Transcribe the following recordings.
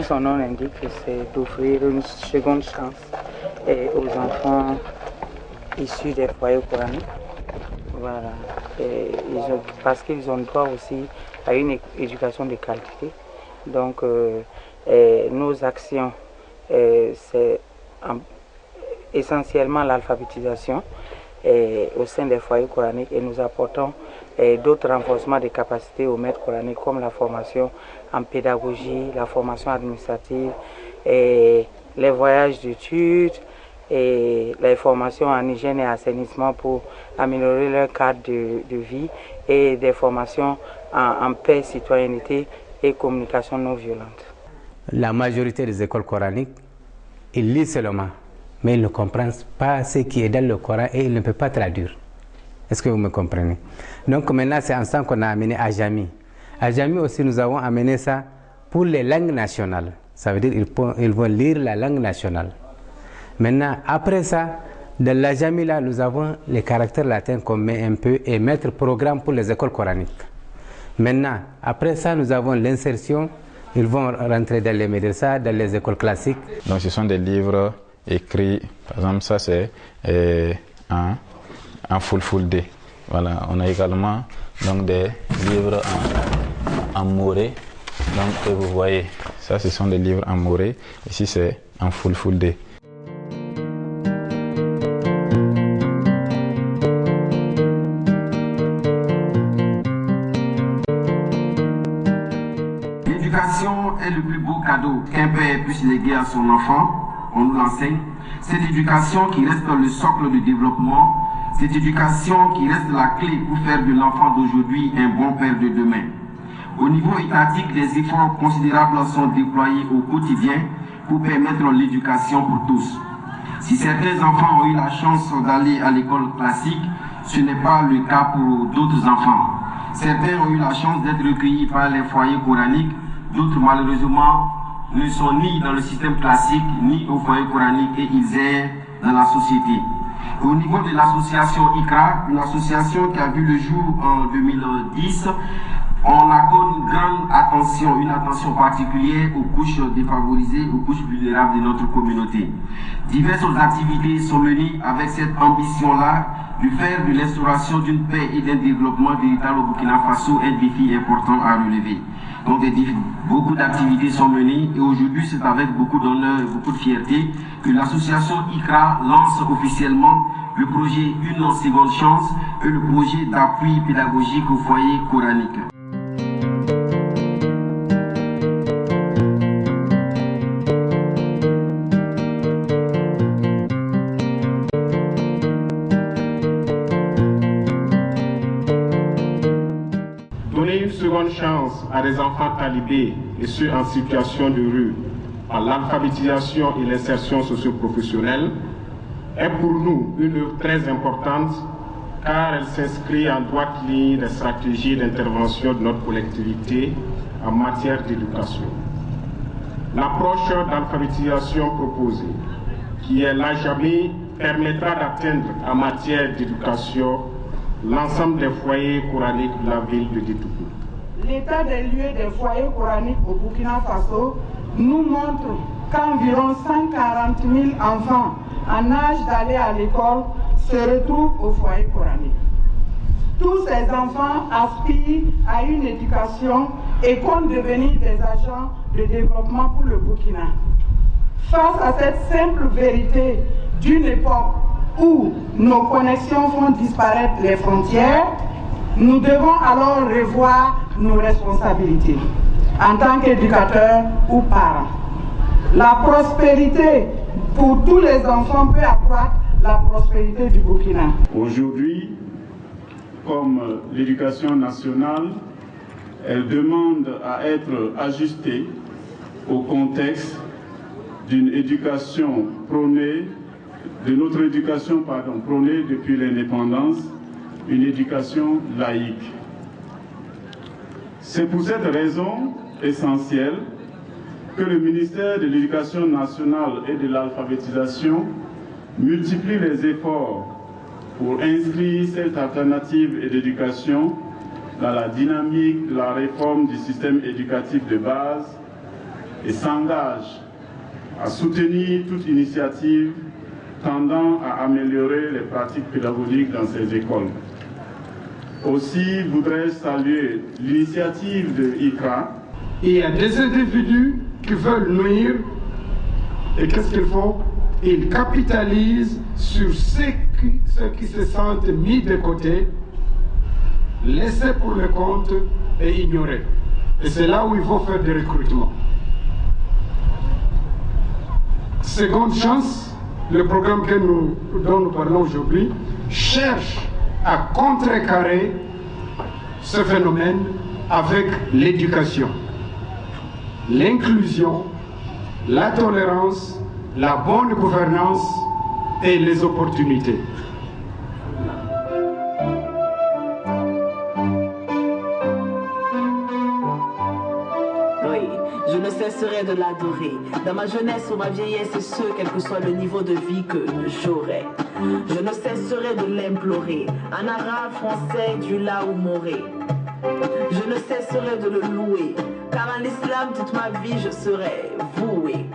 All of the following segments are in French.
comme son nom l'indique, c'est d'offrir une seconde chance aux enfants issus des foyers coraniques. Voilà. Parce qu'ils ont droit aussi à une éducation de qualité. Donc, nos actions, c'est essentiellement l'alphabétisation au sein des foyers coraniques et nous apportons d'autres renforcements des capacités aux maîtres coraniques comme la formation en pédagogie, la formation administrative, les voyages d'études et les formations en hygiène et assainissement pour améliorer leur cadre de vie et des formations en paix, citoyenneté et communication non violente. La majorité des écoles coraniques, ils lisent seulement, mais ils ne comprennent pas ce qui est dans le Coran et ils ne peuvent pas traduire. Est-ce que vous me comprenez? Donc maintenant, c'est ensemble qu'on a amené à Jami. À Jami aussi, nous avons amené ça pour les langues nationales. Ça veut dire qu'ils vont lire la langue nationale. Maintenant, après ça, dans la Jami, là, nous avons les caractères latins qu'on met un peu et mettre programme pour les écoles coraniques. Maintenant, après ça, nous avons l'insertion. Ils vont rentrer dans les médecins, dans les écoles classiques. Donc ce sont des livres écrits, par exemple ça c'est en full D. Voilà, on a également donc des livres en moré. Donc et vous voyez, ça ce sont des livres en moré. Ici c'est en full D. L'éducation est le plus beau cadeau qu'un père puisse léguer à son enfant, on nous l'enseigne. Cette éducation qui reste le socle de développement, cette éducation qui reste la clé pour faire de l'enfant d'aujourd'hui un bon père de demain. Au niveau étatique, des efforts considérables sont déployés au quotidien pour permettre l'éducation pour tous. Si certains enfants ont eu la chance d'aller à l'école classique, ce n'est pas le cas pour d'autres enfants. Certains ont eu la chance d'être recueillis par les foyers coraniques, d'autres malheureusement ne sont ni dans le système classique ni au foyer coranique et ils errent dans la société. Au niveau de l'association ICRA, une association qui a vu le jour en 2010, on accorde une grande attention, une attention particulière aux couches défavorisées, aux couches vulnérables de notre communauté. Diverses activités sont menées avec cette ambition-là de faire de l'instauration d'une paix et d'un développement véritable au Burkina Faso un défi important à relever. Donc beaucoup d'activités sont menées et aujourd'hui c'est avec beaucoup d'honneur et beaucoup de fierté que l'association ICRA lance officiellement le projet Une seconde chance et le projet d'appui pédagogique au foyer coranique. Donner une seconde chance à des enfants talibés et ceux en situation de rue à l'alphabétisation et l'insertion socio-professionnelle est pour nous une œuvre très importante car elle s'inscrit en droite ligne des stratégies d'intervention de notre collectivité en matière d'éducation. L'approche d'alphabétisation proposée, qui est l'AJAMI, permettra d'atteindre en matière d'éducation l'ensemble des foyers coraniques de la ville de Ditougou. L'état des lieux des foyers coraniques au Burkina Faso nous montre qu'environ 140 000 enfants en âge d'aller à l'école se retrouvent au foyer coranique. Tous ces enfants aspirent à une éducation et comptent devenir des agents de développement pour le Burkina. Face à cette simple vérité d'une époque où nos connexions font disparaître les frontières, nous devons alors revoir nos responsabilités en tant qu'éducateurs ou parents. La prospérité pour tous les enfants peut accroître la prospérité du Burkina. Aujourd'hui, comme l'éducation nationale, elle demande à être ajustée au contexte d'une éducation prônée, de notre éducation prônée depuis l'indépendance, une éducation laïque. C'est pour cette raison essentielle que le ministère de l'Éducation nationale et de l'alphabétisation multiplie les efforts pour inscrire cette alternative d'éducation dans la dynamique de la réforme du système éducatif de base et s'engage à soutenir toute initiative tendant à améliorer les pratiques pédagogiques dans ces écoles. Aussi voudrais-je saluer l'initiative de ICRA. Il y a des individus qui veulent nuire, et qu'est-ce qu'ils font? Ils capitalisent sur ceux qui se sentent mis de côté, laissés pour le compte et ignorés. Et c'est là où il faut faire des recrutements. Seconde chance, le programme dont nous parlons aujourd'hui cherche à contrecarrer ce phénomène avec l'éducation, l'inclusion, la tolérance, la bonne gouvernance et les opportunités. Je ne cesserai de l'adorer. Dans ma jeunesse ou ma vieillesse, et ce, quel que soit le niveau de vie que j'aurai. Je ne cesserai de l'implorer. En arabe, français, Dula ou Moré. Je ne cesserai de le louer. Car en islam, toute ma vie, je serai voué.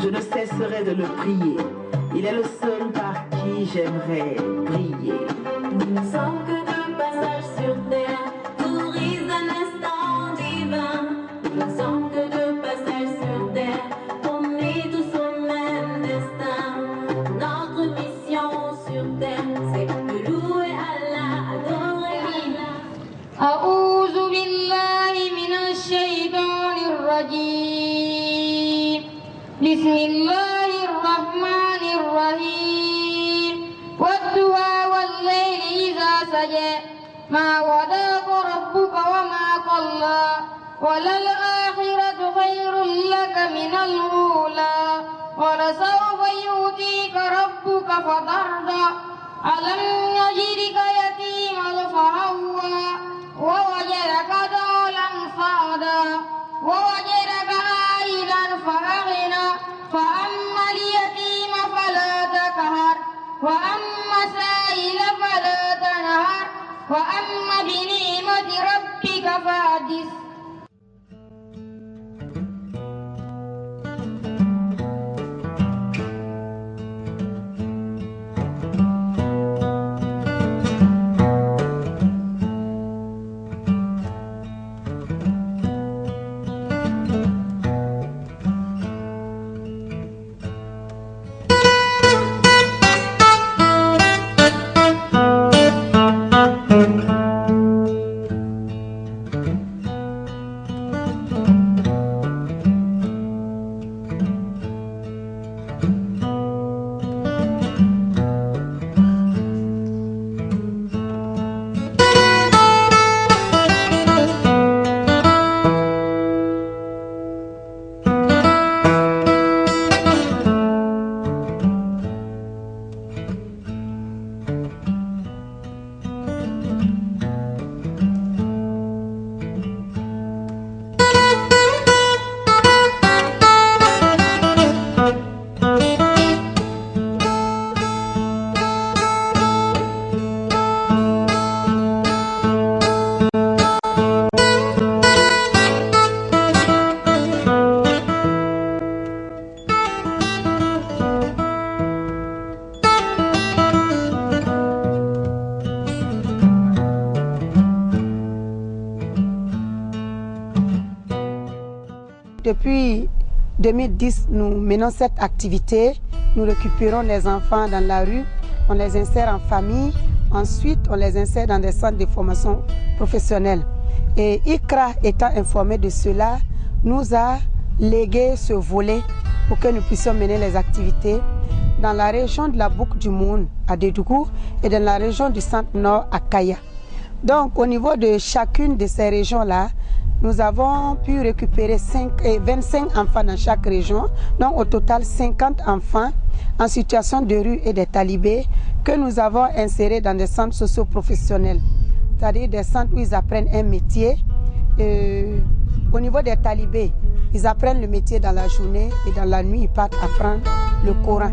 Je ne cesserai de le prier. Il est le seul par qui j'aimerais briller. Sans que de passage sur terre, tourise un instant divin. Sans que de passage sur terre, on est tous au même destin. Notre mission sur terre, c'est de louer Allah, adorer Allah. أعوذ بالله من الشيطان الرجيم. بسم الله الرحمن الرحيم. والضحى والليل إذا سجى ما وداك ربك وما قلى وللآخرة خير لك من الأولى ولسوف يؤتيك ربك فترضى ألم يجدك يتيما فآوى ووجدك ضالا فهدى ووجدك عائلا فأغنى فأما اليتيم فلا تقهر وأما السائل فلا تنهر وأما بنعمة ربك فحدث. Depuis 2010, nous menons cette activité. Nous récupérons les enfants dans la rue, on les insère en famille, ensuite on les insère dans des centres de formation professionnelle. Et ICRA étant informé de cela, nous a légué ce volet pour que nous puissions mener les activités dans la région de la Boucle du Moun à Dédougou et dans la région du Centre-Nord à Kaya. Donc au niveau de chacune de ces régions-là, nous avons pu récupérer 25 enfants dans chaque région, donc au total 50 enfants en situation de rue et des talibés que nous avons insérés dans des centres socio-professionnels, c'est-à-dire des centres où ils apprennent un métier. Au niveau des talibés, ils apprennent le métier dans la journée et dans la nuit, ils partent apprendre le Coran.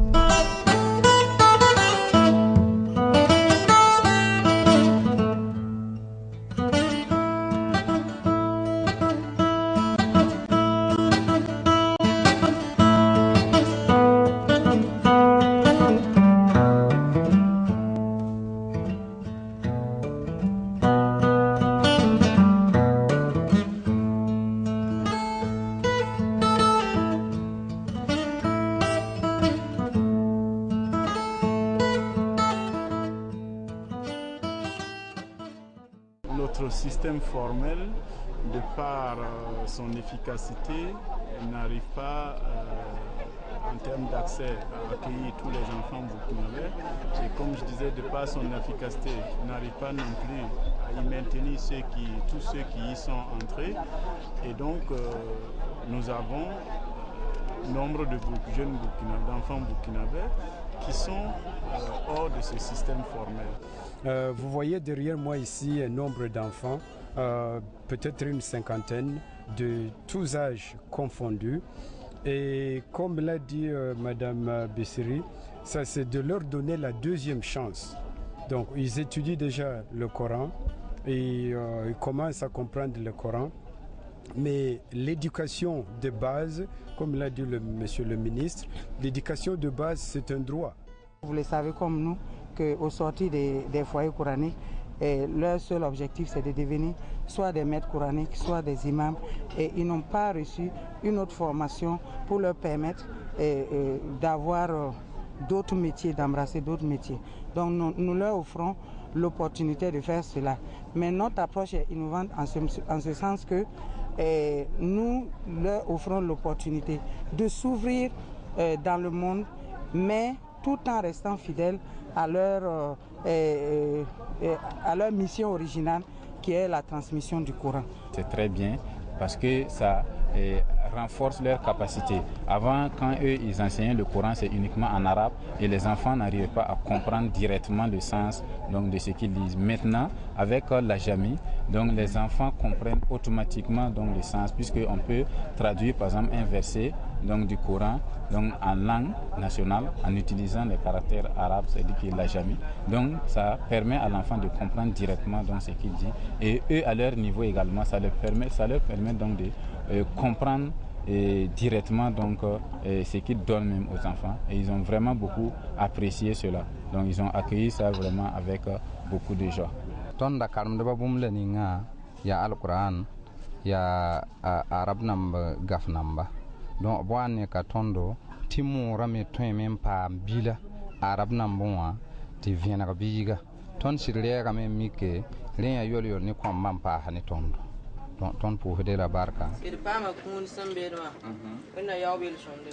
notre système formel, de par son efficacité, n'arrive pas en termes d'accès à accueillir tous les enfants burkinabés. Et comme je disais, de par son efficacité, n'arrive pas non plus à y maintenir tous ceux qui y sont entrés. Et donc, nous avons nombre de jeunes d'enfants burkinabés qui sont hors de ce système formel. Vous voyez derrière moi ici un nombre d'enfants, peut-être une cinquantaine, de tous âges confondus. Et comme l'a dit Madame Bessiri, ça c'est de leur donner la deuxième chance. Donc ils étudient déjà le Coran et ils commencent à comprendre le Coran. Mais l'éducation de base, comme l'a dit monsieur le ministre, l'éducation de base c'est un droit. Vous le savez comme nous qu'au sortir des foyers coraniques, leur seul objectif c'est de devenir soit des maîtres coraniques, soit des imams, et ils n'ont pas reçu une autre formation pour leur permettre d'avoir d'autres métiers, d'embrasser d'autres métiers. Donc nous leur offrons l'opportunité de faire cela. Mais notre approche est innovante en ce sens que nous leur offrons l'opportunité de s'ouvrir dans le monde, mais tout en restant fidèles à leur mission originale qui est la transmission du Coran. C'est très bien parce que ça renforce leur capacité. Avant, quand eux ils enseignaient le Coran, c'est uniquement en arabe et les enfants n'arrivaient pas à comprendre directement le sens donc, de ce qu'ils lisent. Maintenant, avec la Jami, donc les enfants comprennent automatiquement donc, le sens, puisqu'on peut traduire par exemple un verset donc, du Coran donc, en langue nationale en utilisant les caractères arabes, c'est-à-dire la Jami. Donc ça permet à l'enfant de comprendre directement donc, ce qu'il dit. Et eux, à leur niveau également, ça leur permet donc de comprendre directement donc, ce qu'ils donnent même aux enfants. Et ils ont vraiment beaucoup apprécié cela. Donc ils ont accueilli ça vraiment avec beaucoup de joie. Tonda karamdaba bumle ninga ya al-Quran ya arab namba gaf namba. Donc boane ka tondo timu rame toy même pa bila arab namba ti viena ka biga ton sirle ka même mike len ya yol ni ko mampa hani tondo. Ton pour de la barca. Et pas ma commune sambedwa. On a yawbel sonde.